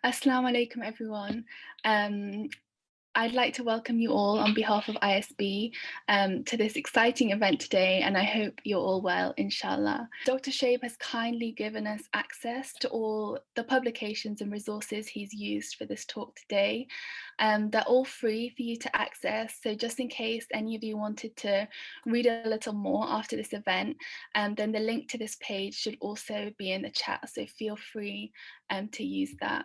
Assalamu alaikum, everyone. Um, I'd like to welcome you all on behalf of ISB to this exciting event today, and I hope you're all well, inshallah. Dr. Shoab has kindly given us access to all the publications and resources he's used for this talk today. They're all free for you to access, so just in case any of you wanted to read a little more after this event, then the link to this page should also be in the chat, so feel free to use that.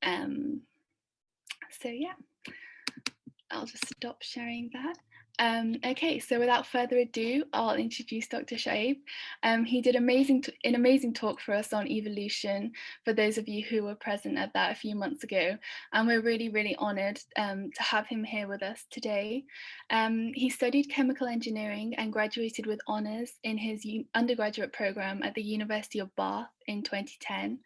So yeah, I'll just stop sharing that. Okay, so without further ado, I'll introduce Dr. Shoab. He did an amazing talk for us on evolution, for those of you who were present at that a few months ago, and we're really honoured to have him here with us today. He studied chemical engineering and graduated with honours in his undergraduate programme at the University of Bath in 2010.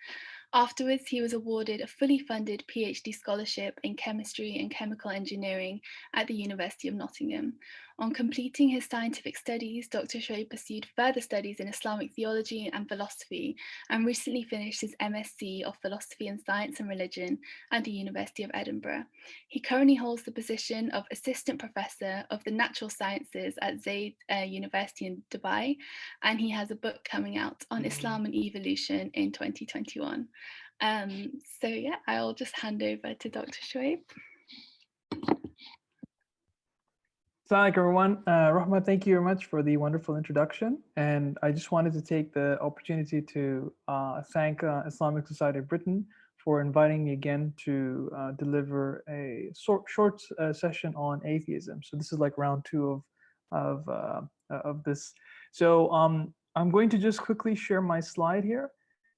Afterwards, he was awarded a fully funded PhD scholarship in chemistry and chemical engineering at the University of Nottingham. On completing his scientific studies, Dr. Shoaib pursued further studies in Islamic theology and philosophy, and recently finished his MSc of Philosophy and Science and Religion at the University of Edinburgh. He currently holds the position of Assistant Professor of the Natural Sciences at Zaid University in Dubai, and he has a book coming out on Islam and evolution in 2021. So yeah, I'll just hand over to Dr. Shoaib. Assalamu alaikum, everyone. Rahma, thank you very much for the wonderful introduction. And I just wanted to take the opportunity to thank Islamic Society of Britain for inviting me again to deliver a short session on atheism. So this is like round two of this. So I'm going to just quickly share my slide here.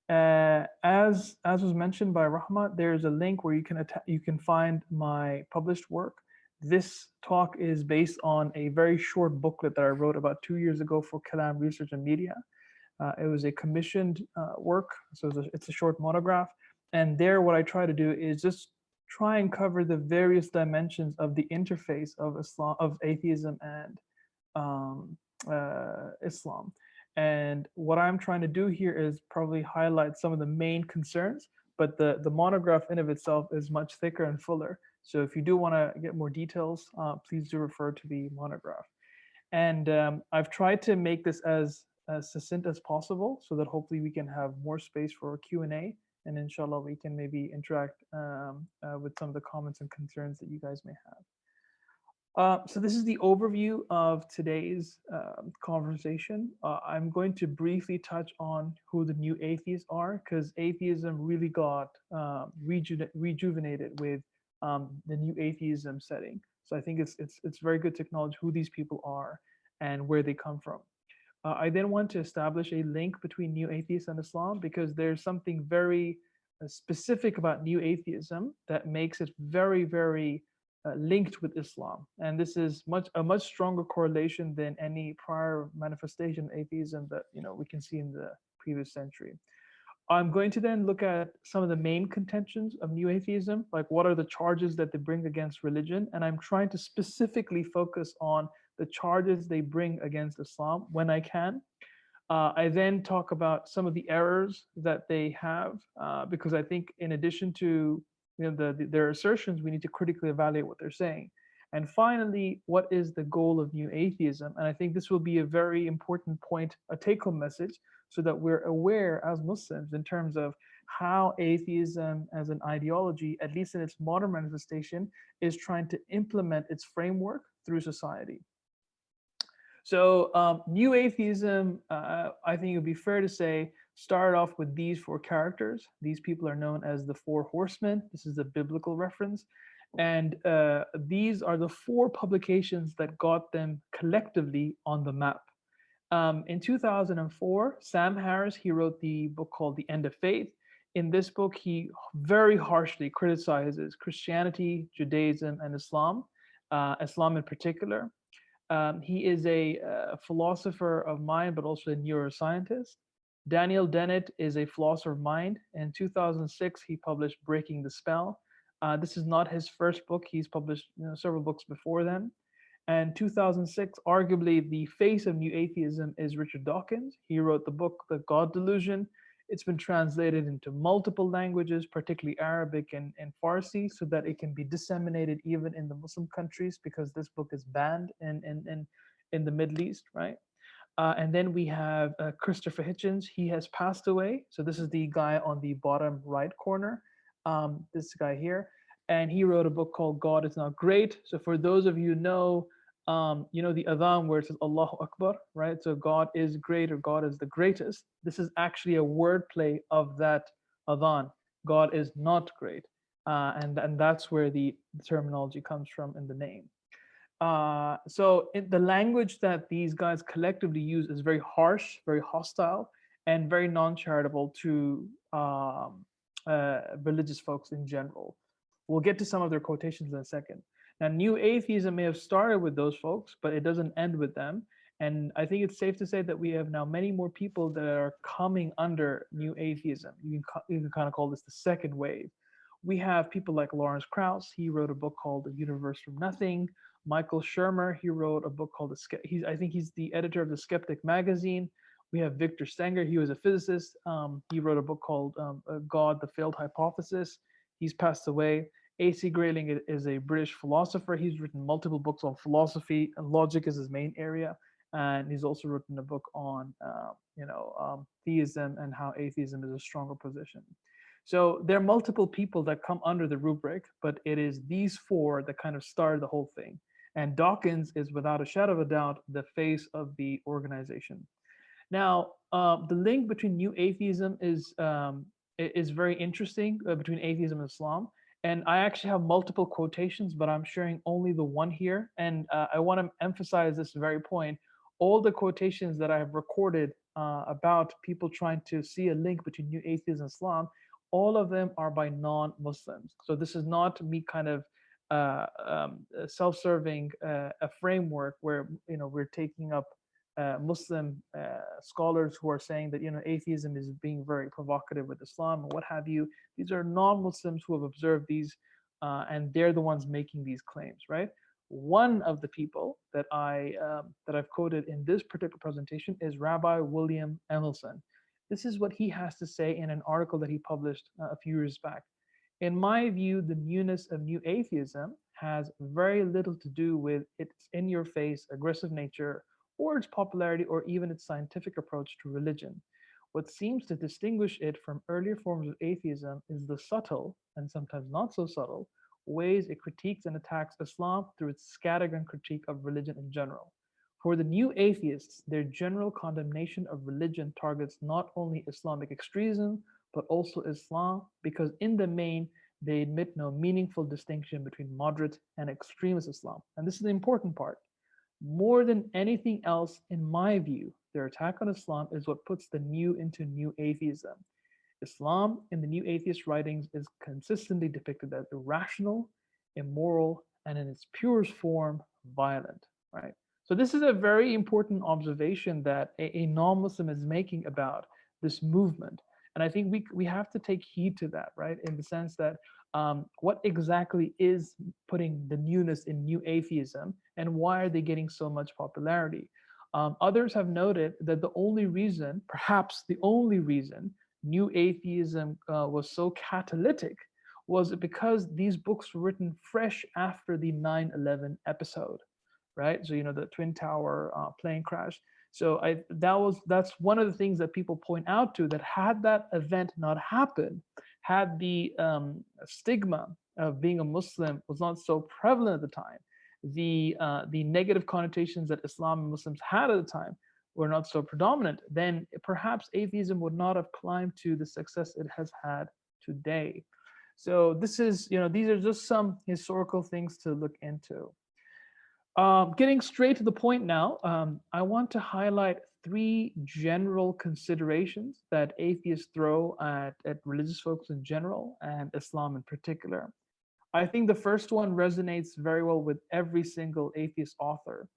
As was mentioned by Rahma, there's a link where you can find my published work. This talk is based on a very short booklet that I wrote about 2 years ago for Kalam Research and Media. It was a commissioned work, so it's a short monograph. And there, what I try to do is just try and cover the various dimensions of the interface of Islam, of atheism and Islam. And what I'm trying to do here is probably highlight some of the main concerns, but the monograph in of itself is much thicker and fuller. So if you do want to get more details, please do refer to the monograph. And I've tried to make this as succinct as possible so that hopefully we can have more space for Q&A, and inshallah we can maybe interact with some of the comments and concerns that you guys may have. So this is the overview of today's conversation. I'm going to briefly touch on who the new atheists are, because atheism really got rejuvenated with the new atheism setting. So I think it's very good to acknowledge who these people are and where they come from. I then want to establish a link between new atheists and Islam, because there's something very specific about new atheism that makes it very linked with Islam, and this is a much stronger correlation than any prior manifestation of atheism that we can see in the previous century. I'm going to then look at some of the main contentions of new atheism, like what are the charges that they bring against religion, and I'm trying to specifically focus on the charges they bring against Islam when I can. I then talk about some of the errors that they have, because I think in addition to their assertions, we need to critically evaluate what they're saying. And finally, what is the goal of new atheism? And I think this will be a very important point, a take-home message, so that we're aware as Muslims in terms of how atheism as an ideology, at least in its modern manifestation, is trying to implement its framework through society. So new atheism, I think it would be fair to say, started off with these four characters. These people are known as the four horsemen. This is a biblical reference. And these are the four publications that got them collectively on the map. In 2004, Sam Harris, he wrote the book called The End of Faith. In this book, he very harshly criticizes Christianity, Judaism, and Islam, Islam in particular. He is a philosopher of mind, but also a neuroscientist. Daniel Dennett is a philosopher of mind. In 2006, he published Breaking the Spell. This is not his first book. He's published several books before then. And 2006, arguably the face of new atheism is Richard Dawkins. He wrote the book, The God Delusion. It's been translated into multiple languages, particularly Arabic and Farsi, so that it can be disseminated even in the Muslim countries, because this book is banned in the Middle East, right? And then we have Christopher Hitchens. He has passed away. So this is the guy on the bottom right corner, this guy here. And he wrote a book called God is Not Great. So for those of you know the Adhan where it says Allahu Akbar, right? So God is great, or God is the greatest. This is actually a wordplay of that Adhan. God is not great. And that's where the terminology comes from in the name. The language that these guys collectively use is very harsh, very hostile, and very non-charitable to religious folks in general. We'll get to some of their quotations in a second. Now, New Atheism may have started with those folks, but it doesn't end with them. And I think it's safe to say that we have now many more people that are coming under New Atheism. You can kind of call this the second wave. We have people like Lawrence Krauss. He wrote a book called The Universe from Nothing. Michael Shermer, he wrote a book called I think he's the editor of the Skeptic magazine. We have Victor Stenger. He was a physicist. He wrote a book called God, the Failed Hypothesis. He's passed away. A.C. Grayling is a British philosopher. He's written multiple books on philosophy, and logic is his main area. And he's also written a book on, theism and how atheism is a stronger position. So there are multiple people that come under the rubric, but it is these four that kind of started the whole thing. And Dawkins is, without a shadow of a doubt, the face of the organization. Now, the link between New Atheism is very interesting, between atheism and Islam. And I actually have multiple quotations, but I'm sharing only the one here. And I want to emphasize this very point. All the quotations that I have recorded about people trying to see a link between New Atheism and Islam, all of them are by non-Muslims. So this is not me kind of self-serving a framework where we're taking up Muslim scholars who are saying that atheism is being very provocative with Islam and what have you. These are non-Muslims who have observed these, and they're the ones making these claims, right? One of the people that I've quoted in this particular presentation is Rabbi William Emerson. This is what he has to say in an article that he published a few years back. In my view, the newness of New Atheism has very little to do with its in-your-face, aggressive nature, or its popularity, or even its scientific approach to religion. What seems to distinguish it from earlier forms of atheism is the subtle, and sometimes not so subtle, ways it critiques and attacks Islam through its scattergun critique of religion in general. For the new atheists, their general condemnation of religion targets not only Islamic extremism, but also Islam, because in the main, they admit no meaningful distinction between moderate and extremist Islam. And this is the important part. More than anything else, in my view, their attack on Islam is what puts the new into New Atheism. Islam in the New Atheist writings is consistently depicted as irrational, immoral, and in its purest form, violent, right? So this is a very important observation that a non-Muslim is making about this movement. And I think we have to take heed to that, right? In the sense that what exactly is putting the newness in New Atheism, and why are they getting so much popularity? Others have noted that the only reason, perhaps the only reason, New Atheism was so catalytic was because these books were written fresh after the 9/11 episode, right? So the Twin Tower plane crash. So that's one of the things that people point out to, that had that event not happened, had the stigma of being a Muslim was not so prevalent at the time, the negative connotations that Islam and Muslims had at the time were not so predominant, then perhaps atheism would not have climbed to the success it has had today. So these are just some historical things to look into. Getting straight to the point now, I want to highlight three general considerations that atheists throw at religious folks in general and Islam in particular. I think the first one resonates very well with every single atheist author.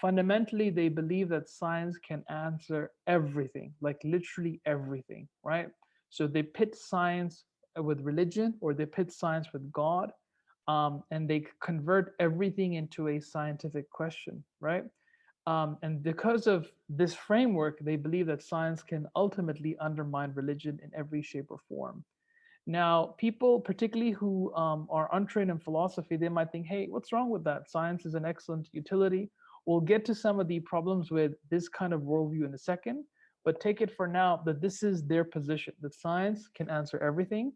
Fundamentally, they believe that science can answer everything, like literally everything, right? So they pit science with religion, or they pit science with God, and they convert everything into a scientific question, right? And because of this framework, they believe that science can ultimately undermine religion in every shape or form. Now, people, particularly who are untrained in philosophy, they might think, hey, what's wrong with that? Science is an excellent utility. We'll get to some of the problems with this kind of worldview in a second, but take it for now that this is their position, that science can answer everything.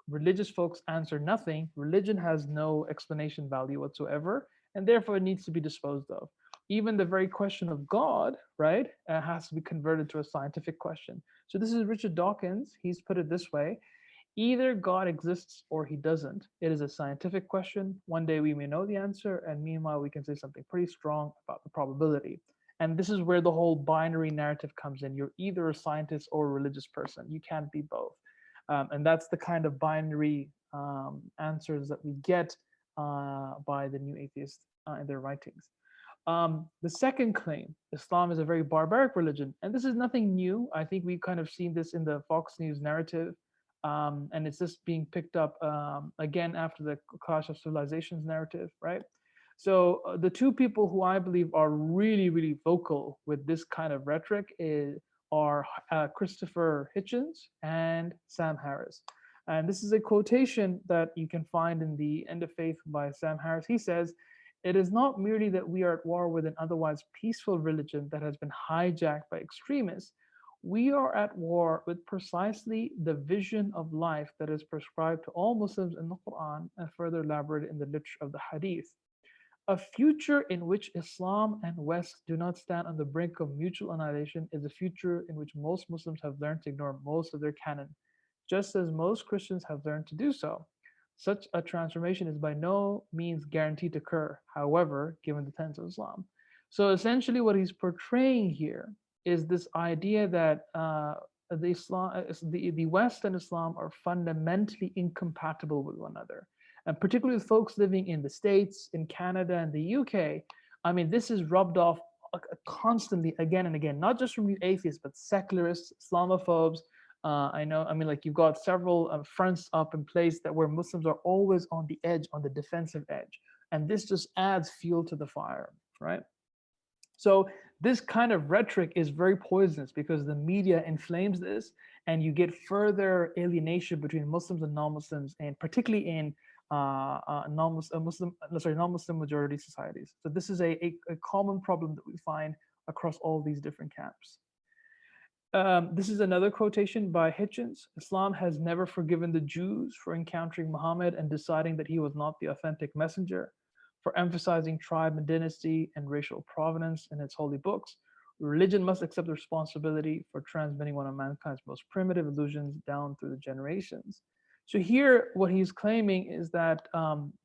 Religious folks answer nothing. Religion has no explanation value whatsoever, and therefore it needs to be disposed of. Even the very question of God, right, has to be converted to a scientific question. So this is Richard Dawkins. He's put it this way: either God exists or he doesn't. It is a scientific question. One day we may know the answer, and meanwhile we can say something pretty strong about the probability. And this is where the whole binary narrative comes in. You're either a scientist or a religious person. You can't be both. And that's the kind of binary answers that we get by the new atheists in their writings. The second claim: Islam is a very barbaric religion. And this is nothing new. I think we've kind of seen this in the Fox News narrative. And it's just being picked up again after the Clash of Civilizations narrative, right? So the two people who I believe are really, really vocal with this kind of rhetoric are Christopher Hitchens and Sam Harris. And this is a quotation that you can find in the End of Faith by Sam Harris. He says, "It is not merely that we are at war with an otherwise peaceful religion that has been hijacked by extremists. We are at war with precisely the vision of life that is prescribed to all Muslims in the Quran and further elaborated in the literature of the Hadith. A future in which Islam and West do not stand on the brink of mutual annihilation is a future in which most Muslims have learned to ignore most of their canon, just as most Christians have learned to do so. Such a transformation is by no means guaranteed to occur, however, given the tenets of Islam." So essentially, what he's portraying here is this idea that the West and Islam are fundamentally incompatible with one another, and particularly with folks living in the States, in Canada, and the UK. I mean, this is rubbed off constantly, again and again, not just from atheists, but secularists, Islamophobes. I know, I mean, like you've got several fronts up in place that where Muslims are always on the edge, on the defensive edge, and this just adds fuel to the fire, right? So this kind of rhetoric is very poisonous because the media inflames this, and you get further alienation between Muslims and non-Muslims, and particularly in non-Muslim majority societies. So this is a common problem that we find across all these different camps. This is another quotation by Hitchens. "Islam has never forgiven the Jews for encountering Muhammad and deciding that he was not the authentic messenger, for emphasizing tribe and dynasty and racial provenance in its holy books. Religion must accept the responsibility for transmitting one of mankind's most primitive illusions down through the generations." So here, what he's claiming is that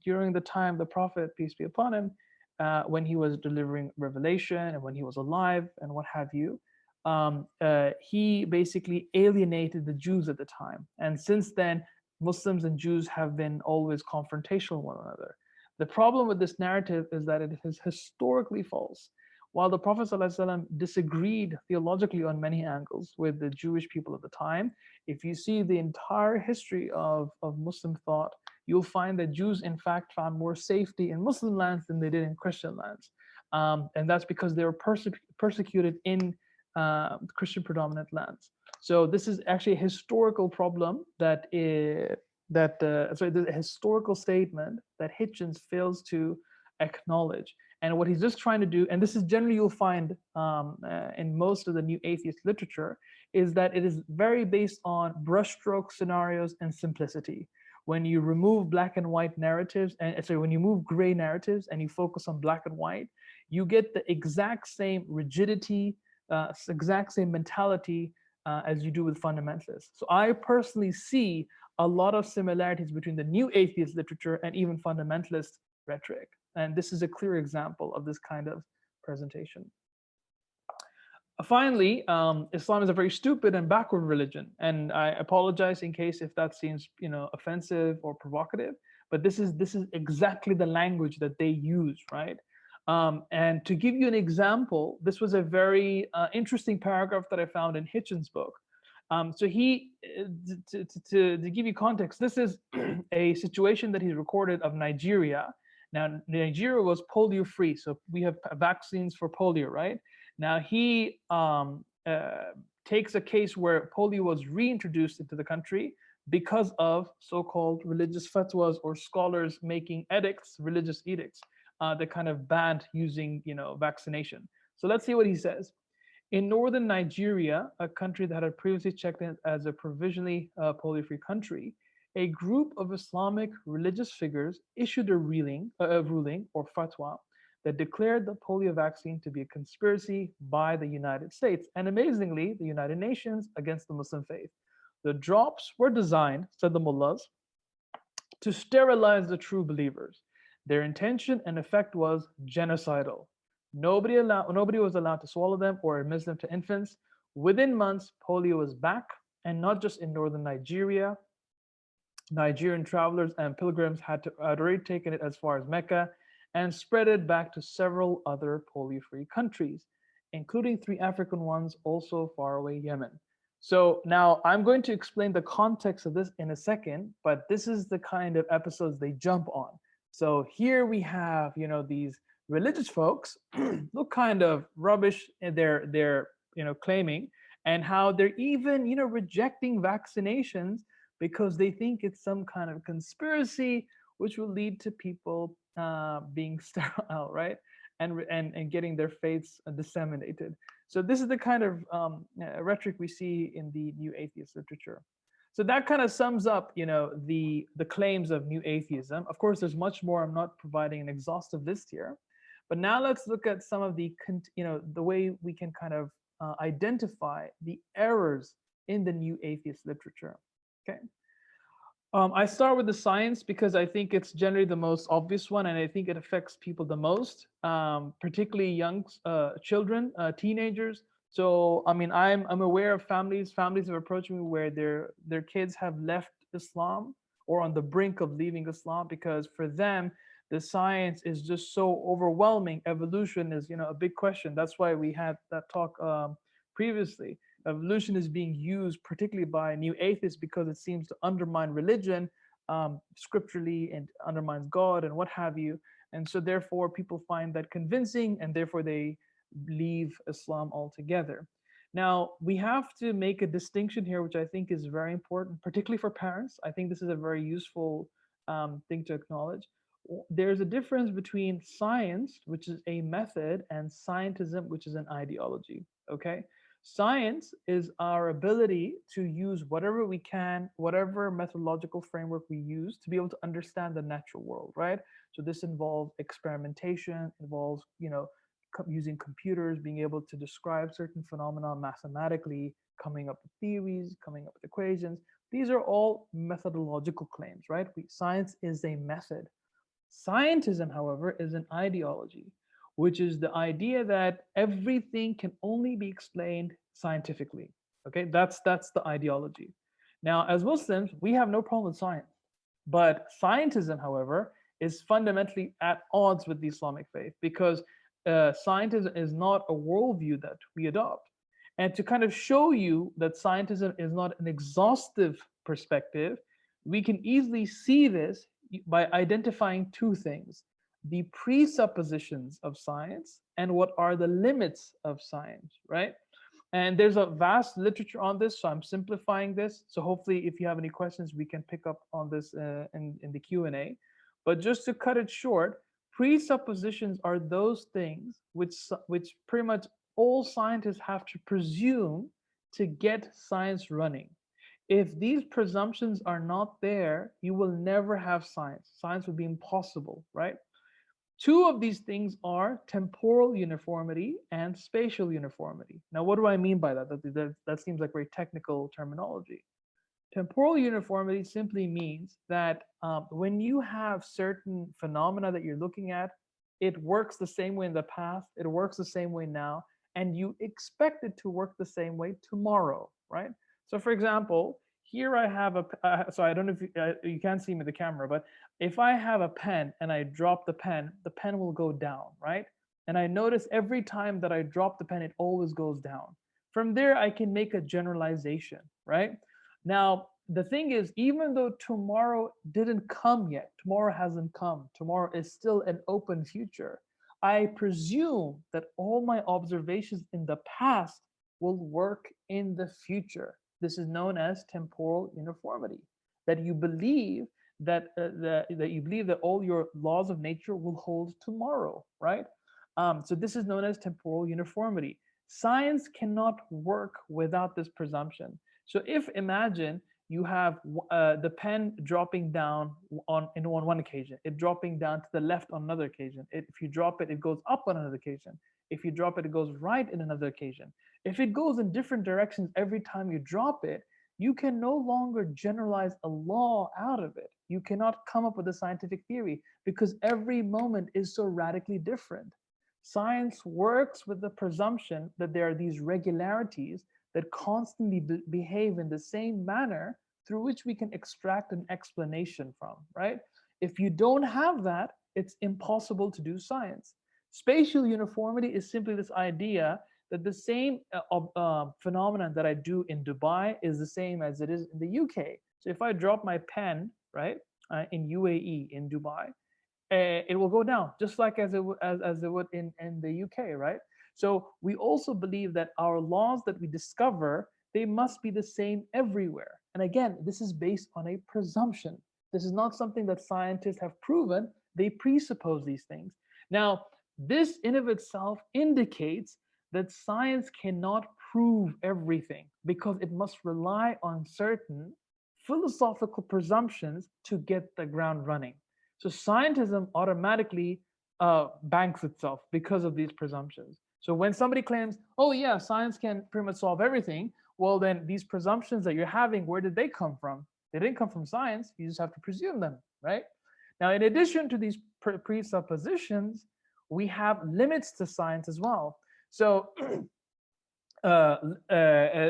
during the time the Prophet, peace be upon him, when he was delivering revelation and when he was alive and what have you, he basically alienated the Jews at the time. And since then, Muslims and Jews have been always confrontational with one another. The problem with this narrative is that it is historically false. While the Prophet ﷺ disagreed theologically on many angles with the Jewish people of the time, if you see the entire history of Muslim thought, you'll find that Jews, in fact, found more safety in Muslim lands than they did in Christian lands. And that's because they were persecuted in Christian predominant lands. So this is actually a historical problem the historical statement that Hitchens fails to acknowledge. And what he's just trying to do, and this is generally you'll find in most of the new atheist literature, is that it is very based on brushstroke scenarios and simplicity. When you remove black and white narratives, and when you move gray narratives and you focus on black and white, you get the exact same rigidity, exact same mentality as you do with fundamentalists. So I personally see a lot of similarities between the new atheist literature and even fundamentalist rhetoric. And this is a clear example of this kind of presentation. Finally, Islam is a very stupid and backward religion. And I apologize in case if that seems offensive or provocative, but this is exactly the language that they use, right? And to give you an example, this was a very interesting paragraph that I found in Hitchens' book. So he, to give you context, this is a situation that he recorded of Nigeria. Now, Nigeria was polio free, so we have vaccines for polio, right? Now, he takes a case where polio was reintroduced into the country because of so-called religious fatwas or scholars making edicts, religious edicts, that kind of banned using, vaccination. So let's see what he says. In northern Nigeria, a country that had previously checked in as a provisionally polio-free country, a group of Islamic religious figures issued a ruling or fatwa that declared the polio vaccine to be a conspiracy by the United States and amazingly, the United Nations against the Muslim faith. The drops were designed, said the mullahs, to sterilize the true believers. Their intention and effect was genocidal. Nobody was allowed to swallow them or administer them to infants. Within months, polio was back, and not just in northern Nigeria. Nigerian travelers and pilgrims had already taken it as far as Mecca and spread it back to several other polio-free countries, including 3 African ones, also far away Yemen. So now I'm going to explain the context of this in a second, but this is the kind of episodes they jump on. So here we have, these religious folks look kind of rubbish in their claiming, and how they're even rejecting vaccinations because they think it's some kind of conspiracy which will lead to people being sterile, right? And getting their faiths disseminated. So this is the kind of rhetoric we see in the New Atheist literature. So that kind of sums up, the claims of New Atheism. Of course, there's much more. I'm not providing an exhaustive list here, but now let's look at some of the, the way we can kind of identify the errors in the New Atheist literature. Okay. I start with the science because I think it's generally the most obvious one, and I think it affects people the most, particularly young children, teenagers. So, I mean, I'm aware of families have approached me where their kids have left Islam or on the brink of leaving Islam because for them the science is just so overwhelming. Evolution is a big question. That's why we had that talk previously. Evolution is being used particularly by New Atheists because it seems to undermine religion scripturally and undermines God and what have you. And so therefore people find that convincing, and therefore they leave Islam altogether. Now, we have to make a distinction here, which I think is very important, particularly for parents. I think this is a very useful thing to acknowledge. There's a difference between science, which is a method, and scientism, which is an ideology. Okay. Science is our ability to use whatever we can, whatever methodological framework we use to be able to understand the natural world, right? So this involves experimentation, involves, using computers, being able to describe certain phenomena mathematically, coming up with theories, coming up with equations. These are all methodological claims, right? Science is a method. Scientism, however, is an ideology, which is the idea that everything can only be explained scientifically. Okay, that's the ideology. Now, as Muslims, we have no problem with science, but scientism, however, is fundamentally at odds with the Islamic faith because scientism is not a worldview that we adopt. And to kind of show you that scientism is not an exhaustive perspective, we can easily see this by identifying 2 things: the presuppositions of science and what are the limits of science, right? And there's a vast literature on this, so I'm simplifying this. So hopefully if you have any questions, we can pick up on this in the Q&A. But just to cut it short, presuppositions are those things which pretty much all scientists have to presume to get science running. If these presumptions are not there, you will never have science. Science would be impossible, right? 2 of these things are temporal uniformity and spatial uniformity. Now, what do I mean by that? That seems like very technical terminology. Temporal uniformity simply means that when you have certain phenomena that you're looking at, it works the same way in the past, it works the same way now, and you expect it to work the same way tomorrow, right? So for example, here I have so I don't know if you can't see me in the camera, but if I have a pen and I drop the pen will go down, right? And I notice every time that I drop the pen, it always goes down. From there, I can make a generalization, right? Now, the thing is, even though tomorrow didn't come yet, tomorrow hasn't come, tomorrow is still an open future, I presume that all my observations in the past will work in the future. This is known as temporal uniformity. That you believe that you believe that all your laws of nature will hold tomorrow, right? So this is known as temporal uniformity. Science cannot work without this presumption. So if imagine you have the pen dropping down on one occasion, it dropping down to the left on another occasion. If you drop it, it goes up on another occasion. If you drop it, it goes right in another occasion. If it goes in different directions every time you drop it, you can no longer generalize a law out of it. You cannot come up with a scientific theory because every moment is so radically different. Science works with the presumption that there are these regularities that constantly behave in the same manner through which we can extract an explanation from, right? If you don't have that, it's impossible to do science. Spatial uniformity is simply this idea that the same phenomenon that I do in Dubai is the same as it is in the UK. So if I drop my pen, right, in UAE, in Dubai, it will go down just like as it would in the UK, right? So we also believe that our laws that we discover, they must be the same everywhere. And again, this is based on a presumption. This is not something that scientists have proven. They presuppose these things. Now, this in of itself indicates that science cannot prove everything because it must rely on certain philosophical presumptions to get the ground running. So scientism automatically banks itself because of these presumptions. So when somebody claims, oh yeah, science can pretty much solve everything, well then these presumptions that you're having, where did they come from? They didn't come from science. You just have to presume them, right? Now, in addition to these presuppositions, we have limits to science as well. So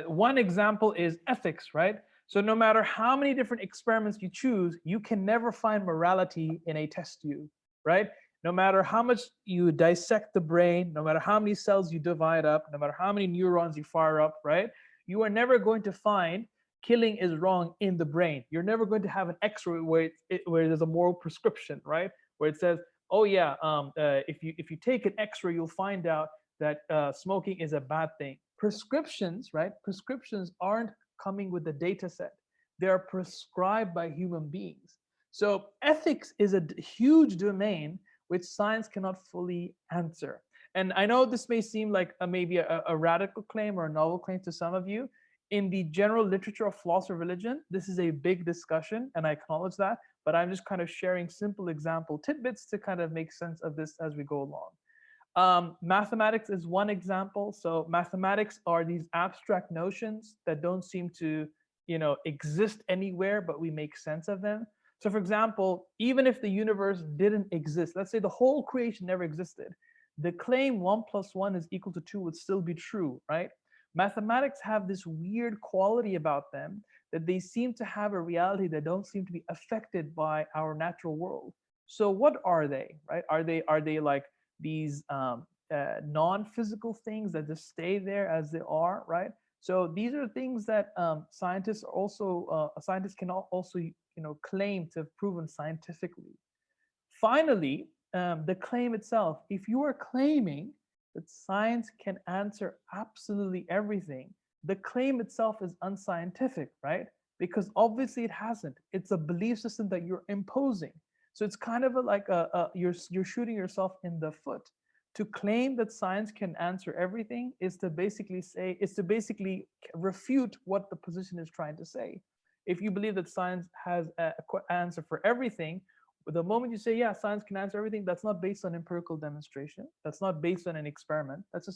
one example is ethics, right? So no matter how many different experiments you choose, you can never find morality in a test tube, right? No matter how much you dissect the brain, no matter how many cells you divide up, no matter how many neurons you fire up, right? You are never going to find killing is wrong in the brain. You're never going to have an X-ray where there's a moral prescription, right? Where it says, oh yeah, if you take an X-ray, you'll find out that smoking is a bad thing. Prescriptions, right? Prescriptions aren't coming with the data set. They are prescribed by human beings. So ethics is a huge domain which science cannot fully answer. And I know this may seem like maybe a radical claim or a novel claim to some of you. In the general literature of philosophy of religion, this is a big discussion, and I acknowledge that, but I'm just kind of sharing simple example tidbits to kind of make sense of this as we go along. Mathematics is one example. So mathematics are these abstract notions that don't seem to, exist anywhere, but we make sense of them. So for example, even if the universe didn't exist, let's say the whole creation never existed, the claim 1 + 1 is equal to 2 would still be true, right? Mathematics have this weird quality about them that they seem to have a reality that don't seem to be affected by our natural world. So what are they, right? Are they like these non-physical things that just stay there as they are, right? So these are things that scientists can also claim to have proven scientifically. Finally, the claim itself. If you are claiming that science can answer absolutely everything, the claim itself is unscientific, right? Because obviously it hasn't. It's a belief system that you're imposing. So it's kind of you're shooting yourself in the foot. To claim that science can answer everything is to basically refute what the position is trying to say. If you believe that science has an answer for everything, the moment you say, yeah, science can answer everything, that's not based on empirical demonstration. That's not based on an experiment. That's just